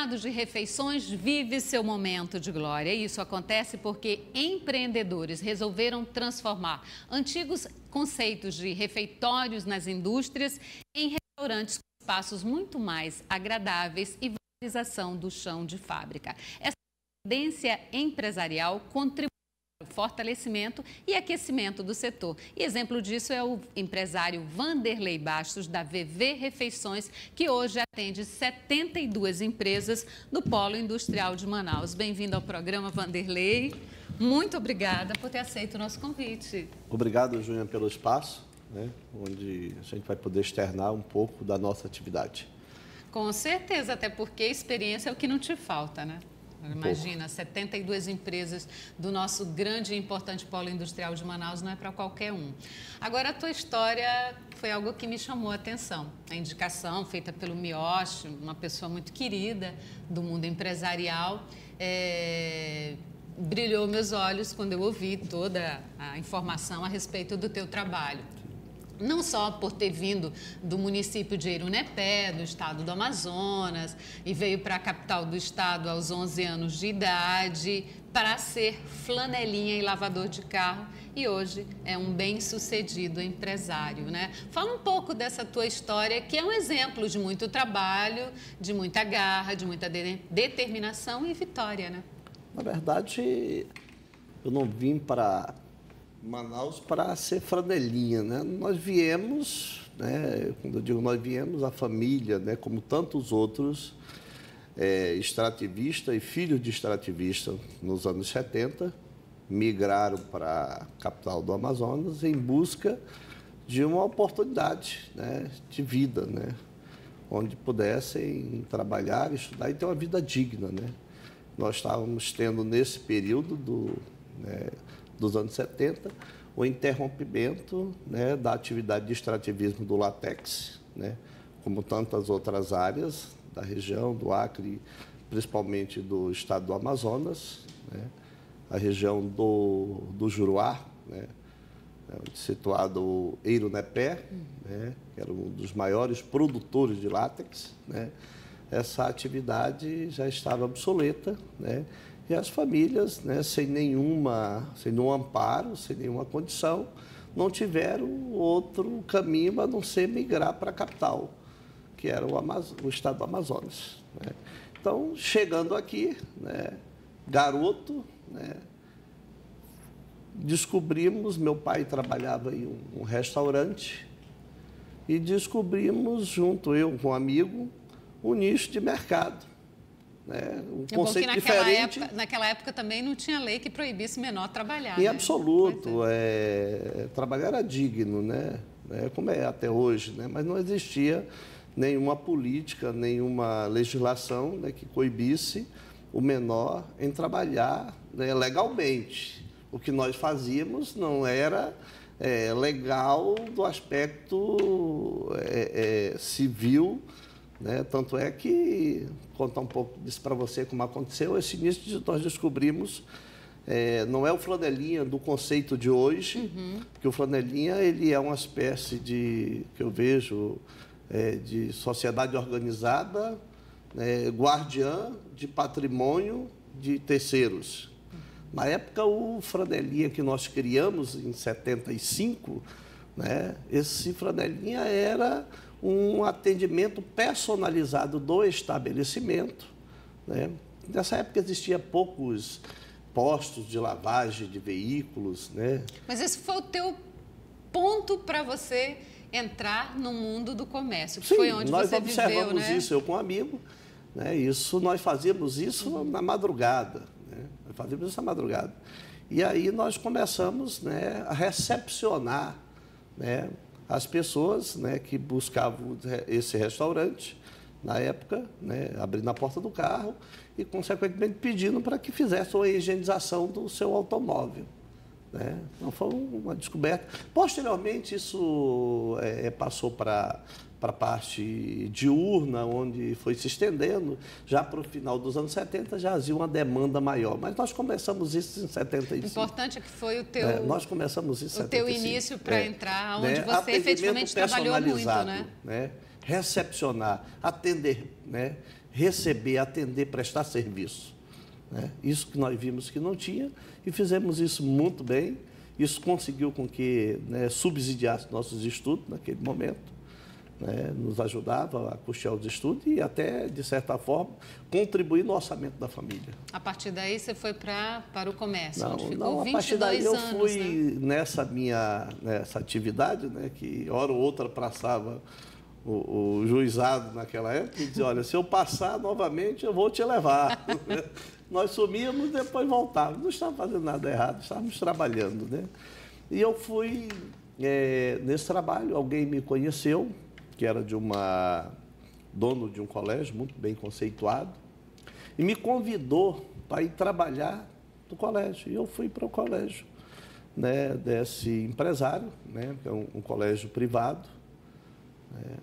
mercado de refeições vive seu momento de glória. Isso acontece porque empreendedores resolveram transformar antigos conceitos de refeitórios nas indústrias em restaurantes com espaços muito mais agradáveis e valorização do chão de fábrica. Essa tendência empresarial contribui para o fortalecimento e aquecimento do setor. E exemplo disso é o empresário Vanderlei Bastos, da VV Refeições, que hoje atende 72 empresas do Polo Industrial de Manaus. Bem-vindo ao programa, Vanderlei. Muito obrigada por ter aceito o nosso convite. Obrigado, Júnior, pelo espaço, onde a gente vai poder externar um pouco da nossa atividade. Com certeza, até porque experiência é o que não te falta, né? Imagina, 72 empresas do nosso grande e importante polo industrial de Manaus não é para qualquer um. Agora, a tua história foi algo que me chamou a atenção. A indicação feita pelo Mioshi, uma pessoa muito querida do mundo empresarial, brilhou meus olhos quando eu ouvi toda a informação a respeito do teu trabalho. Não só por ter vindo do município de Eirunepé, do estado do Amazonas, e veio para a capital do estado aos 11 anos de idade, para ser flanelinha e lavador de carro, e hoje é um bem-sucedido empresário, né? Fala um pouco dessa tua história, que é um exemplo de muito trabalho, de muita garra, de muita determinação e vitória, né? Na verdade, eu não vim para Manaus para ser flanelinha, né? Nós viemos, quando eu digo nós viemos, a família, como tantos outros, extrativista e filhos de extrativista nos anos 70, migraram para a capital do Amazonas em busca de uma oportunidade, de vida, onde pudessem trabalhar, estudar e ter uma vida digna, Nós estávamos tendo nesse período dos anos 70, o interrompimento da atividade de extrativismo do látex, como tantas outras áreas da região, do Acre, principalmente do estado do Amazonas, a região do Juruá, situado o Eirunepé, que era um dos maiores produtores de látex, essa atividade já estava obsoleta, e as famílias, sem nenhum amparo, sem nenhuma condição, não tiveram outro caminho a não ser migrar para a capital, que era o estado do Amazonas. Então, chegando aqui, garoto, descobrimos, meu pai trabalhava em um restaurante, e descobrimos, junto eu com um amigo, um nicho de mercado. Um conceito diferente. Naquela época também não tinha lei que proibisse menor trabalhar. Em absoluto. Trabalhar era digno, como é até hoje, mas não existia nenhuma política, nenhuma legislação que coibisse o menor em trabalhar legalmente. O que nós fazíamos não era legal do aspecto civil. Tanto é que, contar um pouco disso para você, como aconteceu, esse início nós descobrimos, não é o flanelinha do conceito de hoje, porque o flanelinha ele é uma espécie de, que eu vejo, de sociedade organizada, guardiã de patrimônio de terceiros. Na época, o flanelinha que nós criamos, em 75, esse flanelinha era um atendimento personalizado do estabelecimento. Nessa época existia poucos postos de lavagem de veículos. Mas esse foi o teu ponto para você entrar no mundo do comércio, que Sim, foi onde você viveu, nós observamos isso, eu com um amigo. Nós fazíamos isso na madrugada. Nós fazíamos isso na madrugada. E aí nós começamos a recepcionar as pessoas que buscavam esse restaurante, na época, abrindo a porta do carro e, consequentemente, pedindo para que fizesse a higienização do seu automóvel. Então, foi uma descoberta. Posteriormente, isso passou para a parte diurna, onde foi se estendendo. Já para o final dos anos 70, já havia uma demanda maior. Mas nós começamos isso em 75. O importante é que foi o teu, nós começamos isso em 75. O teu início para entrar, onde você efetivamente trabalhou muito, recepcionar, atender, receber, atender, prestar serviço, né? Isso que nós vimos que não tinha e fizemos isso muito bem. Isso conseguiu com que, né, subsidiasse nossos estudos naquele momento, né, nos ajudava a custear os estudos e até, de certa forma, contribuir no orçamento da família. A partir daí você foi para o comércio, onde ficou não, a 22 partir daí eu anos, fui né? nessa atividade, né, que hora ou outra passava o juizado naquela época e dizia, olha, se eu passar novamente, eu vou te levar. Nós sumíamos e depois voltávamos. Não estávamos fazendo nada errado, estávamos trabalhando, né? E eu fui nesse trabalho, alguém me conheceu, que era dono de um colégio muito bem conceituado, e me convidou para ir trabalhar no colégio. E eu fui para o colégio, né, desse empresário, né, que é um colégio privado, né,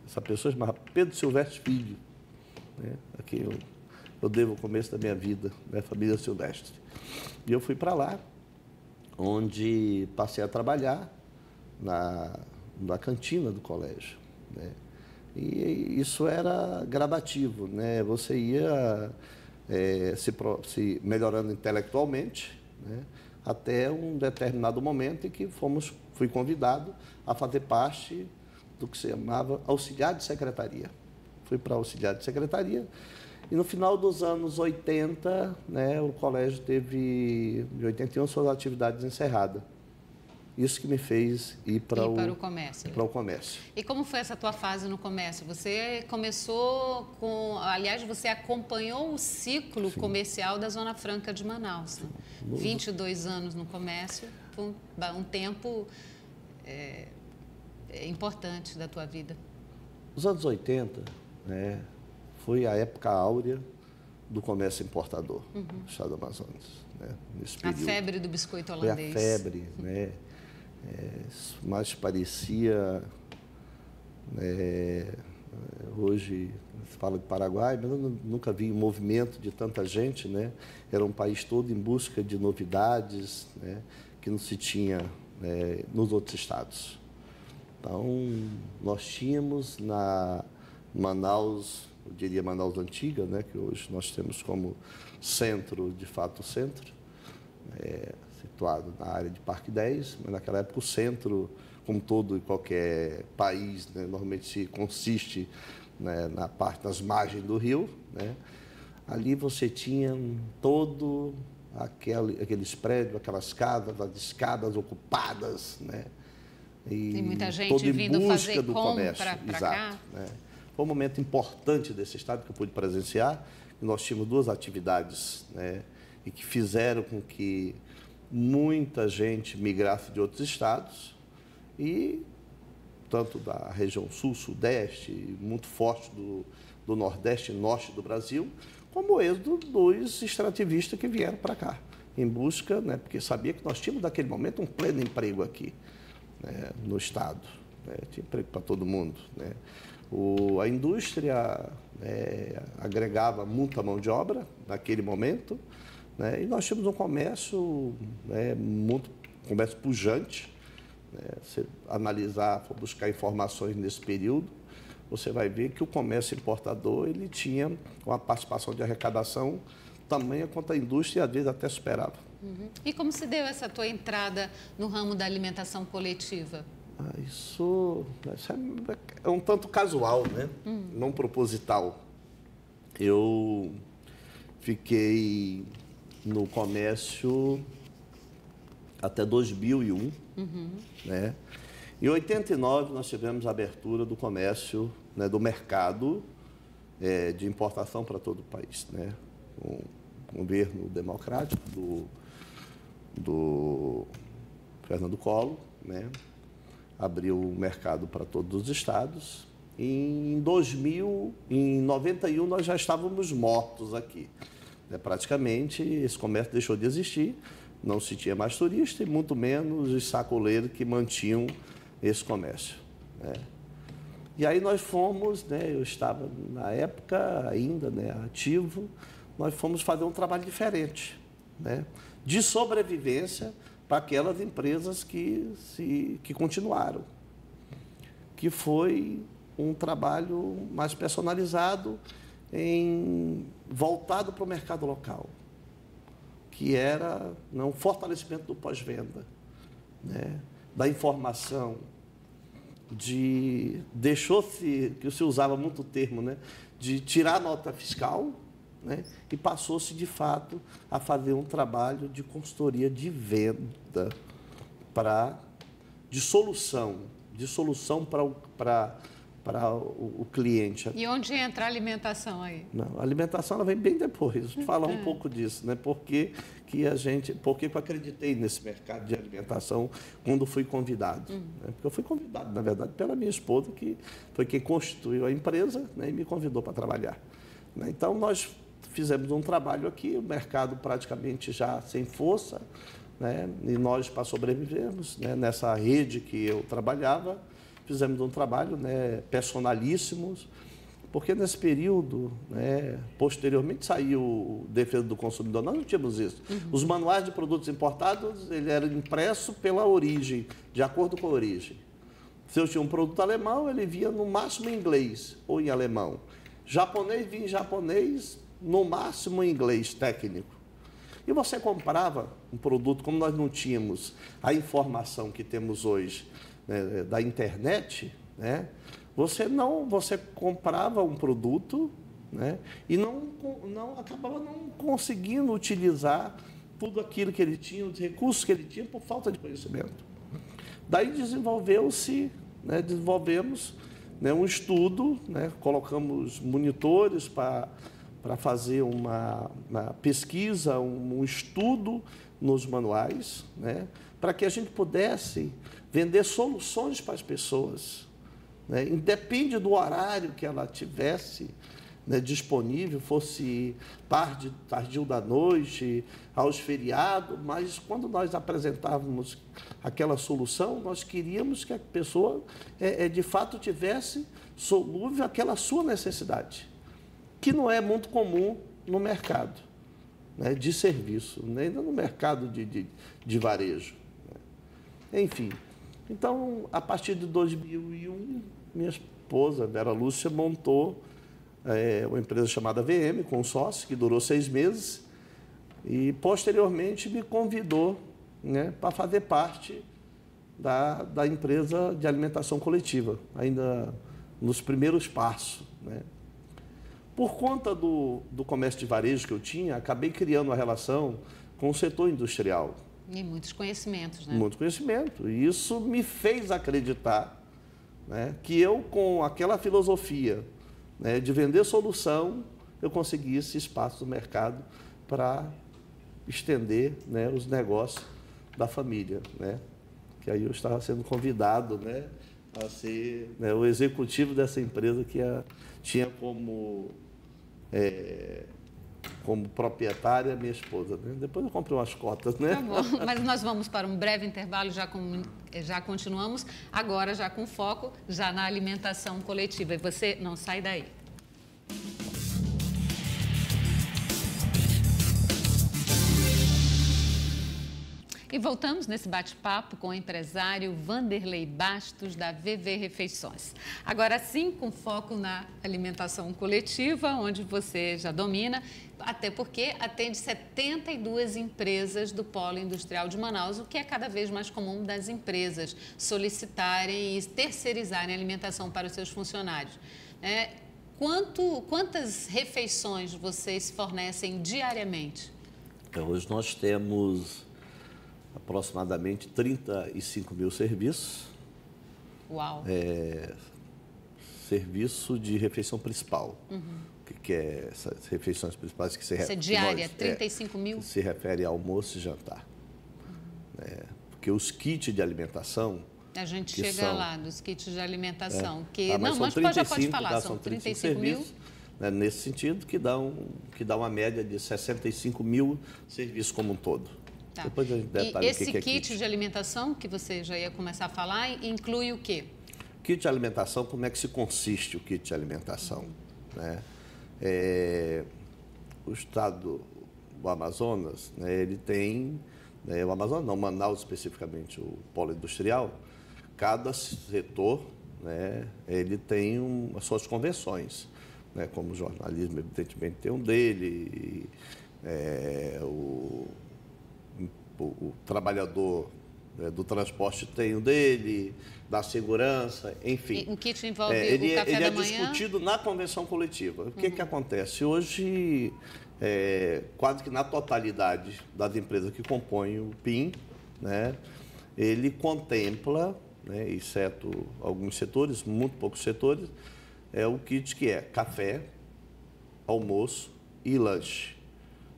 essa pessoa chamava Pedro Silvestre Filho, né, a quem eu devo o começo da minha vida, né, família Silvestre. E eu fui para lá, onde passei a trabalhar na cantina do colégio, né? E isso era gradativo, né? Você ia se melhorando intelectualmente, né? Até um determinado momento em que fui convidado a fazer parte do que se chamava auxiliar de secretaria. Fui para auxiliar de secretaria e no final dos anos 80, né, o colégio teve, em 81, suas atividades encerradas. Isso que me fez ir para o comércio. Para o comércio. E como foi essa tua fase no comércio? Você começou aliás, você acompanhou o ciclo Sim. comercial da Zona Franca de Manaus. Né? 22 anos no comércio, um tempo importante da tua vida. Os anos 80, né, foi a época áurea do comércio importador no estado do Amazonas. Né, nesse período. A febre do biscoito holandês. Foi a febre, né? Mas parecia, hoje se fala de Paraguai, mas eu nunca vi um movimento de tanta gente, né? Era um país todo em busca de novidades, né, que não se tinha nos outros estados. Então, nós tínhamos na Manaus, eu diria Manaus Antiga, né, que hoje nós temos como centro, de fato, centro, situado na área de Parque 10, mas naquela época o centro, como todo e qualquer país, né, normalmente consiste, né, nas margens do rio, né? Ali você tinha todo aqueles prédios, aquelas casas, as escadas ocupadas, né? E tem muita gente vindo fazer compra para cá. Né? Foi um momento importante desse estado que eu pude presenciar. Nós tínhamos duas atividades, né, e que fizeram com que muita gente migrasse de outros estados, e tanto da região sul, sudeste, muito forte do nordeste e norte do Brasil, como o êxodo dos extrativistas que vieram para cá, em busca, né, porque sabia que nós tínhamos, naquele momento, um pleno emprego aqui, né, no estado, né, tinha emprego para todo mundo, né. A indústria agregava muita mão de obra naquele momento, né, e nós tínhamos um comércio, comércio pujante. Se analisar, for buscar informações nesse período, você vai ver que o comércio importador ele tinha uma participação de arrecadação tamanha quanto a indústria, e às vezes até superava. E como se deu essa tua entrada no ramo da alimentação coletiva? Isso é um tanto casual, né? Não proposital. Eu fiquei no comércio até 2001, né? Em 89 nós tivemos a abertura do comércio, né, do mercado de importação para todo o país, né? Um governo democrático do Fernando Collor, né? Abriu o mercado para todos os estados. Em 91, nós já estávamos mortos aqui. Praticamente, esse comércio deixou de existir, não se tinha mais turista e muito menos os sacoleiros que mantinham esse comércio. Né? E aí nós fomos, né, eu estava na época ainda, né, ativo, nós fomos fazer um trabalho diferente, né, de sobrevivência para aquelas empresas que continuaram, que foi um trabalho mais personalizado, voltado para o mercado local, que era um fortalecimento do pós-venda, né, da informação, deixou-se, que se usava muito o termo, né, de tirar a nota fiscal, né, e passou-se, de fato, a fazer um trabalho de consultoria de venda, de solução para o cliente. E onde entra a alimentação aí? Não, a alimentação ela vem bem depois. Deixa eu falar um pouco disso, né? Por que eu acreditei nesse mercado de alimentação quando fui convidado? Né? Porque eu fui convidado, na verdade, pela minha esposa, que foi quem constituiu a empresa, né, e me convidou para trabalhar. Né? Então, nós fizemos um trabalho aqui, o mercado praticamente já sem força, né? E nós, para sobrevivermos, né, nessa rede que eu trabalhava, fizemos um trabalho, né, personalíssimos, porque nesse período, né, posteriormente saiu o Defesa do Consumidor, nós não tínhamos isso. Os manuais de produtos importados, ele era impresso pela origem, de acordo com a origem. Se eu tinha um produto alemão, ele via no máximo em inglês ou em alemão. Japonês, vinha em japonês, no máximo em inglês técnico. E você comprava um produto, como nós não tínhamos a informação que temos hoje, né, da internet, né, você comprava um produto, né, e acabava não conseguindo utilizar tudo aquilo que ele tinha, os recursos que ele tinha, por falta de conhecimento. Daí desenvolvemos, né, um estudo, né, colocamos monitores para fazer uma pesquisa, um estudo nos manuais, né, para que a gente pudesse vender soluções para as pessoas, né, independe do horário que ela tivesse, né, disponível, fosse tardio da noite, aos feriados, mas quando nós apresentávamos aquela solução, nós queríamos que a pessoa, de fato, tivesse solúvel aquela sua necessidade, que não é muito comum no mercado, né, de serviço, né, ainda no mercado de varejo. Né. Enfim, então, a partir de 2001, minha esposa, Vera Lúcia, montou uma empresa chamada VM, com um sócio, que durou 6 meses, e, posteriormente, me convidou, né, para fazer parte da empresa de alimentação coletiva, ainda nos primeiros passos, né. Por conta do comércio de varejo que eu tinha, acabei criando uma relação com o setor industrial. E muitos conhecimentos, né? Muito conhecimento. E isso me fez acreditar, né, que eu, com aquela filosofia, né, de vender solução, eu conseguisse espaço no mercado para estender, né, os negócios da família, né? Que aí eu estava sendo convidado, né, a ser, né, o executivo dessa empresa que tinha como proprietária minha esposa, né? Depois eu comprei umas cotas, né? Tá bom, mas nós vamos para um breve intervalo, já continuamos, agora já com foco já na alimentação coletiva. E você não sai daí. E voltamos nesse bate-papo com o empresário Vanderlei Bastos, da VV Refeições. Agora sim, com foco na alimentação coletiva, onde você já domina, até porque atende 72 empresas do Polo Industrial de Manaus, o que é cada vez mais comum das empresas solicitarem e terceirizarem a alimentação para os seus funcionários. Quantas refeições vocês fornecem diariamente? Hoje nós temos aproximadamente 35 mil serviços. Uau! Serviço de refeição principal. O que é essas refeições principais que se refere? Diária, 35 mil? Se refere a almoço e jantar. Porque os kits de alimentação... A gente chega lá, dos kits de alimentação. Mas já pode falar, são 35 mil? Né, nesse sentido, que dá uma média de 65 mil serviços como um todo. Tá. Depois a gente detalha e esse o que é kit de alimentação, que você já ia começar a falar, inclui o quê? Kit de alimentação, como é que se consiste o kit de alimentação? Né? O estado do Amazonas, né, ele tem, né, o Amazonas não, Manaus especificamente, o polo industrial, cada setor, né, ele tem as suas convenções, né, como o jornalismo, evidentemente, tem um dele, o trabalhador, né, do transporte tem um dele, da segurança, enfim. O kit envolve o ele café da é manhã? discutido na convenção coletiva. O que acontece? Hoje, quase que na totalidade das empresas que compõem o PIN, né, ele contempla, né, exceto alguns setores, muito poucos setores, o kit que é café, almoço e lanche.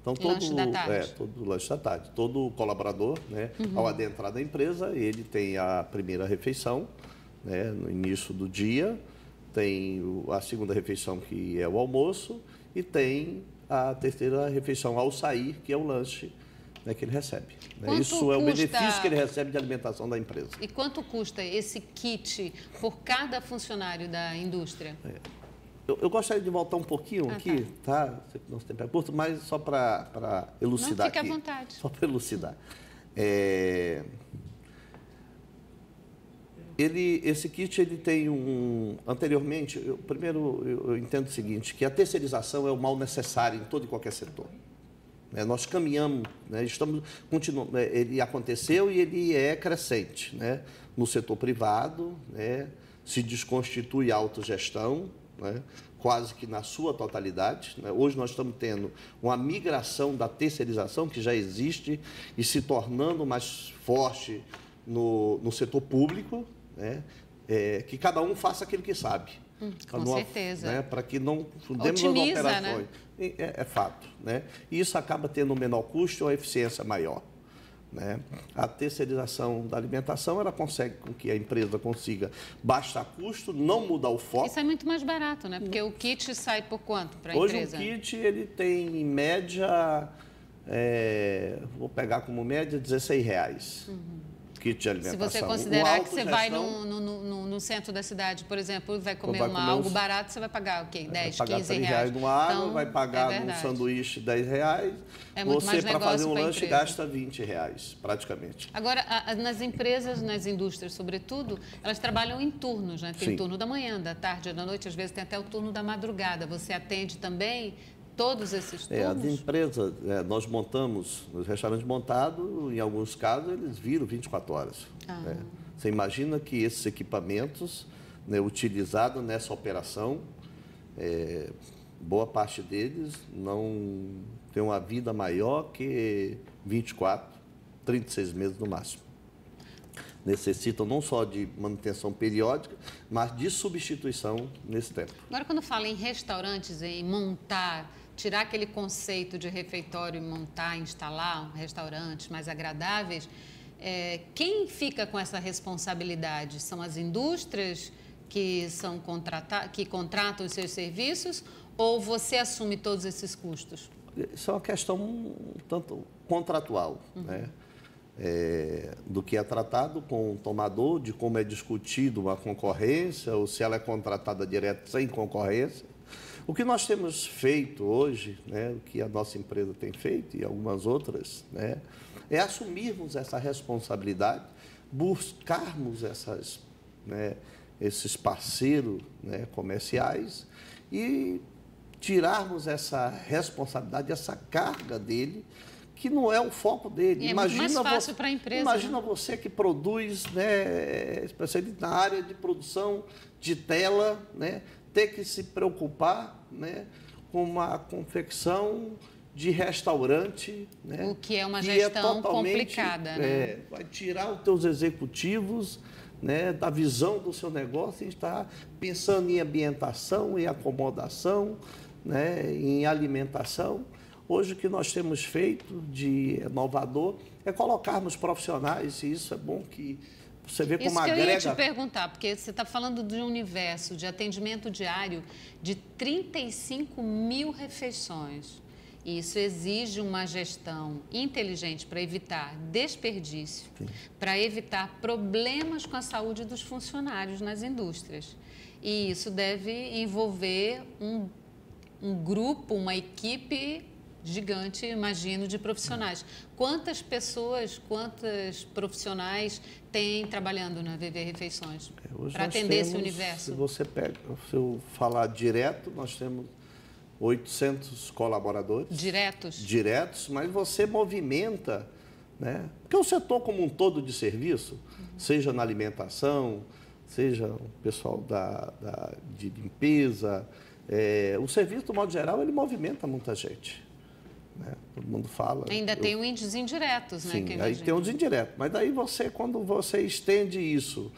Então, lanche da tarde. todo lanche da tarde. Todo colaborador, né, ao adentrar da empresa, ele tem a primeira refeição, né, no início do dia, tem a segunda refeição, que é o almoço, e tem a terceira refeição ao sair, que é o lanche, né, que ele recebe. Né? Isso é o benefício que ele recebe de alimentação da empresa. E quanto custa esse kit por cada funcionário da indústria? Eu gostaria de voltar um pouquinho aqui, tá? Nosso tempo é curto, mas só para elucidar. Não, fique aqui. à vontade. Só para elucidar. Esse kit ele tem anteriormente, eu entendo o seguinte, que a terceirização é o mal necessário em todo e qualquer setor. Nós caminhamos, né, continuando, ele aconteceu e ele é crescente, né? No setor privado, né, se desconstitui a autogestão, né, quase que na sua totalidade. Né? Hoje nós estamos tendo uma migração da terceirização, que já existe, e se tornando mais forte no setor público, né? Que cada um faça aquilo que sabe. Com certeza. Né? Para que não fundemos as operações. Né? É fato. Né? E isso acaba tendo um menor custo e uma eficiência maior. Né? A terceirização da alimentação, ela consegue com que a empresa consiga baixar custo, não mudar o foco. Isso é muito mais barato, né? Porque o kit sai por quanto para a Hoje empresa? o kit ele tem, em média, vou pegar como média, R$16. Kit de alimentação. Se você considerar que você vai no centro da cidade, por exemplo, e vai comer algo barato, você vai pagar o quê? 10, vai pagar 15 R$3 reais. numa água, então, vai pagar num sanduíche R$10. É muito mais para fazer um lanche, empresa. gasta R$20, praticamente. Agora, nas empresas, nas indústrias, sobretudo, elas trabalham em turnos, né? Tem o turno da manhã, da tarde, da noite, às vezes tem até o turno da madrugada. Você atende também todos esses turnos? As empresas, nós montamos, os restaurantes montados, em alguns casos, eles viram 24 horas. Né? Você imagina que esses equipamentos, né, utilizados nessa operação, boa parte deles não tem uma vida maior que 24, 36 meses no máximo. Necessitam não só de manutenção periódica, mas de substituição nesse tempo. Agora, quando fala em restaurantes, em montar, tirar aquele conceito de refeitório e montar, instalar restaurantes mais agradáveis, quem fica com essa responsabilidade? São as indústrias que contratam os seus serviços ou você assume todos esses custos? Isso é uma questão um tanto contratual, né? Do que é tratado com o tomador, de como é discutido uma concorrência, ou se ela é contratada direto sem concorrência. O que nós temos feito hoje, né, o que a nossa empresa tem feito e algumas outras, né, é assumirmos essa responsabilidade, buscarmos esses parceiros, né, comerciais e tirarmos essa responsabilidade, essa carga dele, que não é o foco dele. E é muito mais fácil para a empresa. Imagina você que produz, né, especialista na área de produção de tela, né, ter que se preocupar, né, com uma confecção de restaurante, né, o que é uma gestão complicada, né? Vai tirar os teus executivos, né, da visão do seu negócio e está pensando em ambientação, em acomodação, né, em alimentação. Hoje o que nós temos feito de inovador é colocarmos profissionais, e isso é bom que você vê como agrega... Isso que eu ia te perguntar, porque você está falando de um universo de atendimento diário de 35 mil refeições. Isso exige uma gestão inteligente para evitar desperdício, para evitar problemas com a saúde dos funcionários nas indústrias. E isso deve envolver um grupo, uma equipe gigante, imagino, de profissionais. Quantas pessoas, quantos profissionais tem trabalhando na VV Refeições para atender esse universo? Se eu falar direto, nós temos 800 colaboradores. Diretos? Diretos, mas você movimenta, né? Porque o setor como um todo de serviço, seja na alimentação, seja o pessoal de limpeza, o serviço, do modo geral, ele movimenta muita gente. Né? Todo mundo fala. Ainda tem os indiretos, né? Sim, aí tem os indiretos. Mas daí quando você estende isso,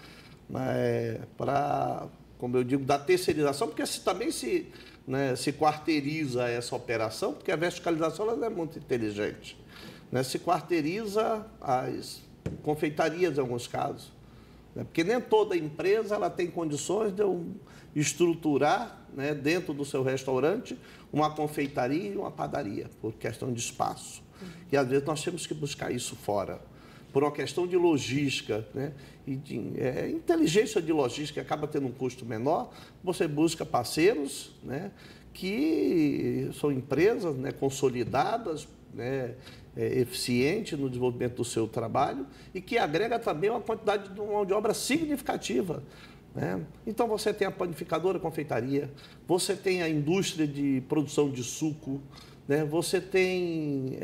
né, para, como eu digo, da terceirização, porque também se quarteiriza essa operação, porque a verticalização ela é muito inteligente. Né? Se quarteiriza as confeitarias, em alguns casos. Né? Porque nem toda empresa ela tem condições de estruturar, né, dentro do seu restaurante uma confeitaria e uma padaria, por questão de espaço. E às vezes nós temos que buscar isso fora, por uma questão de logística, né, e de inteligência de logística, que acaba tendo um custo menor. Você busca parceiros, né, que são empresas, né, consolidadas, né, eficientes no desenvolvimento do seu trabalho e que agrega também uma quantidade de mão de obra significativa. Né? Então, você tem a panificadora, a confeitaria, você tem a indústria de produção de suco, né? Você tem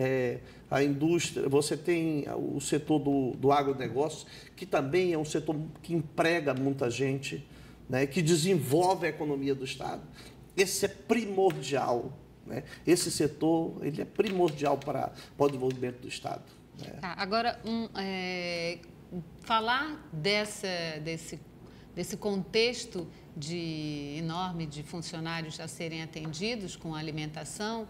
a indústria, você tem o setor do agronegócio, que também é um setor que emprega muita gente, né? Que desenvolve a economia do Estado. Esse é primordial, né? Esse setor ele é primordial para o desenvolvimento do Estado. Né? Tá, agora, falar desse contexto enorme de funcionários a serem atendidos com alimentação,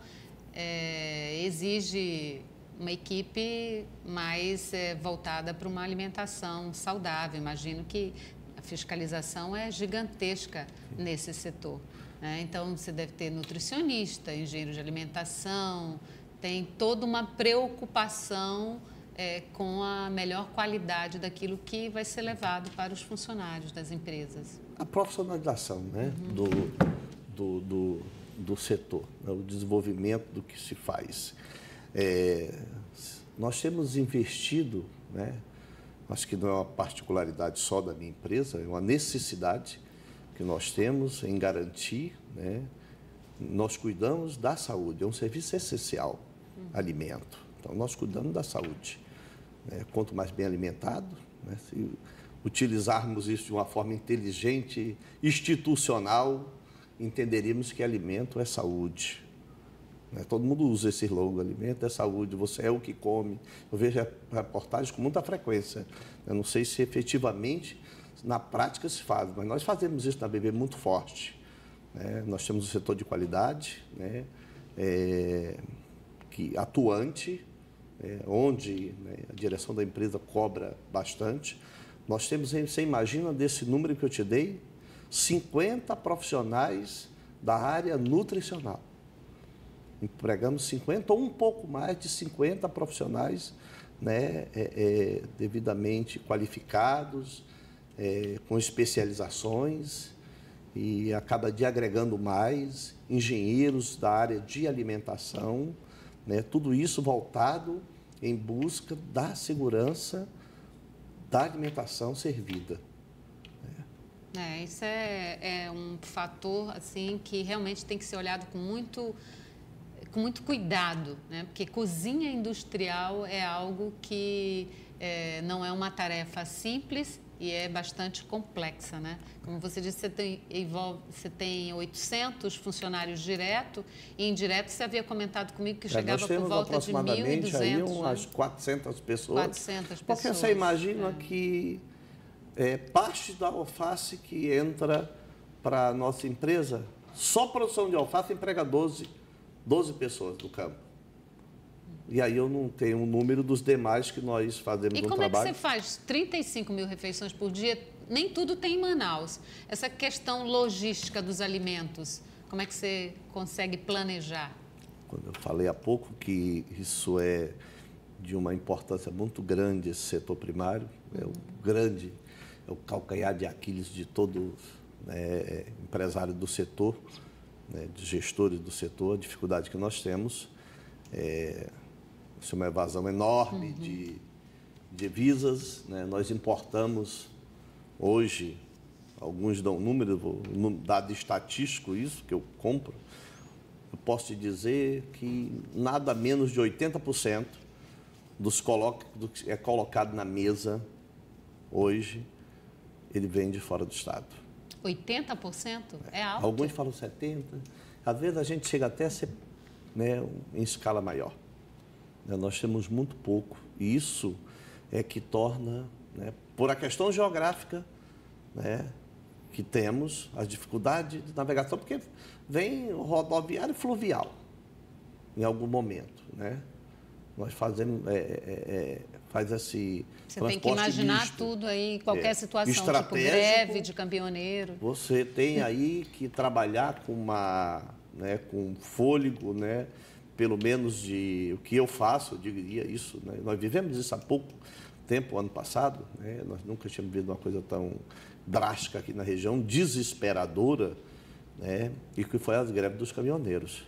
exige uma equipe mais voltada para uma alimentação saudável. Imagino que a fiscalização é gigantesca nesse setor. Né? Então, você deve ter nutricionista, engenheiro de alimentação, tem toda uma preocupação com a melhor qualidade daquilo que vai ser levado para os funcionários das empresas. A profissionalização, né, do setor, né, o desenvolvimento do que se faz. Nós temos investido, né, acho que não é uma particularidade só da minha empresa, é uma necessidade que nós temos em garantir, né, nós cuidamos da saúde, é um serviço essencial, alimento. Então, nós cuidamos da saúde. Quanto mais bem alimentado, né, se utilizarmos isso de uma forma inteligente, institucional, entenderíamos que alimento é saúde. Né? Todo mundo usa esse slogan, alimento é saúde, você é o que come. Eu vejo reportagens com muita frequência. Eu não sei se efetivamente, na prática se faz, mas nós fazemos isso na BV muito forte. Né? Nós temos o setor de qualidade, né, atuante, onde, né, a direção da empresa cobra bastante. Nós temos, você imagina, desse número que eu te dei, 50 profissionais da área nutricional. Empregamos 50 ou um pouco mais de 50 profissionais, né, devidamente qualificados, com especializações, e a cada dia agregando mais engenheiros da área de alimentação, né, tudo isso voltado em busca da segurança da alimentação servida. Isso é um fator assim, que realmente tem que ser olhado com muito cuidado, né? Porque cozinha industrial é algo que não é uma tarefa simples e é bastante complexa, né? Como você disse, você tem 800 funcionários direto e indireto. Você havia comentado comigo que chegava por volta de 1.200. Aí umas 400 pessoas. 400 pessoas. Porque você imagina que parte da alface que entra para a nossa empresa, só produção de alface emprega 12 pessoas do campo. E aí eu não tenho o número dos demais que nós fazemos no trabalho. E como é que você faz 35 mil refeições por dia? Nem tudo tem em Manaus. Essa questão logística dos alimentos, como é que você consegue planejar? Quando eu falei há pouco que isso é de uma importância muito grande, esse setor primário, é o calcanhar de Aquiles de todo, né, empresário do setor, né, de gestores do setor, a dificuldade que nós temos. Isso é uma evasão enorme de divisas, né? Nós importamos hoje, alguns dão número, dado estatístico isso que eu compro, eu posso te dizer que nada menos de 80% do que é colocado na mesa hoje, ele vem de fora do estado. 80%? É alto? Alguns falam 70%, às vezes a gente chega até a ser, né, em escala maior. Nós temos muito pouco, e isso é que torna, né, por a questão geográfica, né, que temos, as dificuldades de navegação, porque vem rodoviário e fluvial, em algum momento, né? Nós fazemos, faz esse Você transporte tem que imaginar misto, tudo aí, qualquer situação, tipo estratégico, greve de caminhoneiro. Você tem aí que trabalhar com com fôlego, né? Pelo menos o que eu faço, eu diria isso, né? Nós vivemos isso há pouco tempo, ano passado, né? Nós nunca tínhamos visto uma coisa tão drástica aqui na região, desesperadora, né? E que foi as greves dos caminhoneiros.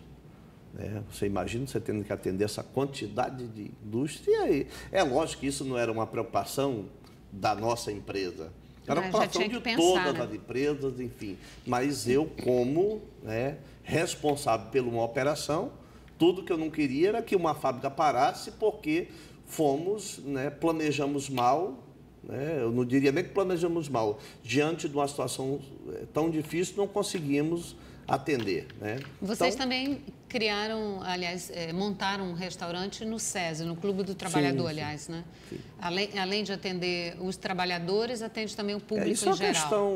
Você imagina você tendo que atender essa quantidade de indústria, e aí, é lógico que isso não era uma preocupação da nossa empresa, era uma preocupação de todas as empresas, enfim. Mas eu, como, né, responsável por uma operação, tudo que eu não queria era que uma fábrica parasse porque planejamos mal, né? Eu não diria nem que planejamos mal, diante de uma situação tão difícil, não conseguimos atender, né? Vocês também criaram, aliás, montaram um restaurante no SESI, no Clube do Trabalhador, sim, aliás, né? Sim. Além de atender os trabalhadores, atende também o público em geral. Isso é uma questão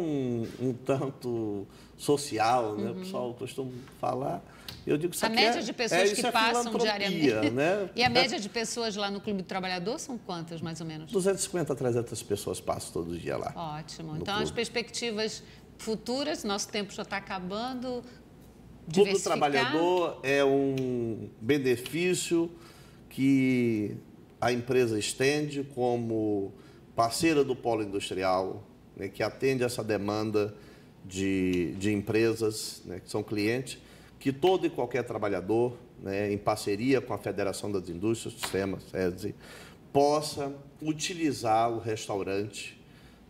um tanto social, né? O pessoal costuma falar. Eu digo, a média de pessoas que passam diariamente, né? E a média de pessoas lá no Clube do Trabalhador são quantas, mais ou menos? 250 a 300 pessoas passam todo dia lá. Ótimo. Então, as perspectivas futuras, nosso tempo já está acabando. O Clube do Trabalhador é um benefício que a empresa estende como parceira do polo industrial, né, que atende essa demanda de empresas, né, que são clientes, que todo e qualquer trabalhador, né, em parceria com a Federação das Indústrias, Sistema, SESI, possa utilizar o restaurante,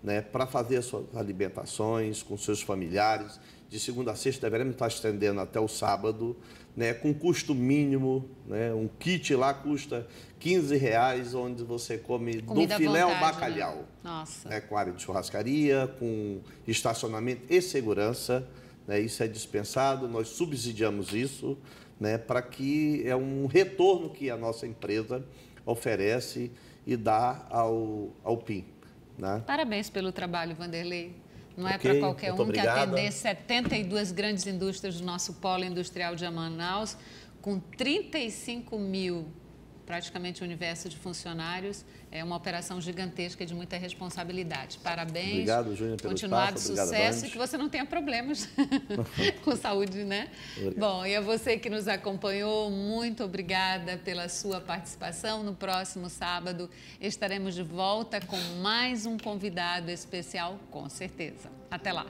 né, para fazer as suas alimentações com seus familiares. De segunda a sexta, deveremos estar estendendo até o sábado, né, com custo mínimo, né, um kit lá custa R$15, onde você come comida do filé ao bacalhau. Né? Nossa. Né, com área de churrascaria, com estacionamento e segurança, né, isso é dispensado, nós subsidiamos isso, né, para que é um retorno que a nossa empresa oferece e dá ao PIN. Né? Parabéns pelo trabalho, Vanderlei. Não é para qualquer um que atender 72 grandes indústrias do nosso polo industrial de Manaus, com 35 mil, praticamente o universo de funcionários. É uma operação gigantesca de muita responsabilidade. Parabéns. Obrigado, Júnior, pelo continuado espaço. Sucesso e que você não tenha problemas com saúde, né? Obrigado. Bom, e a você que nos acompanhou, muito obrigada pela sua participação. No próximo sábado estaremos de volta com mais um convidado especial, com certeza. Até lá.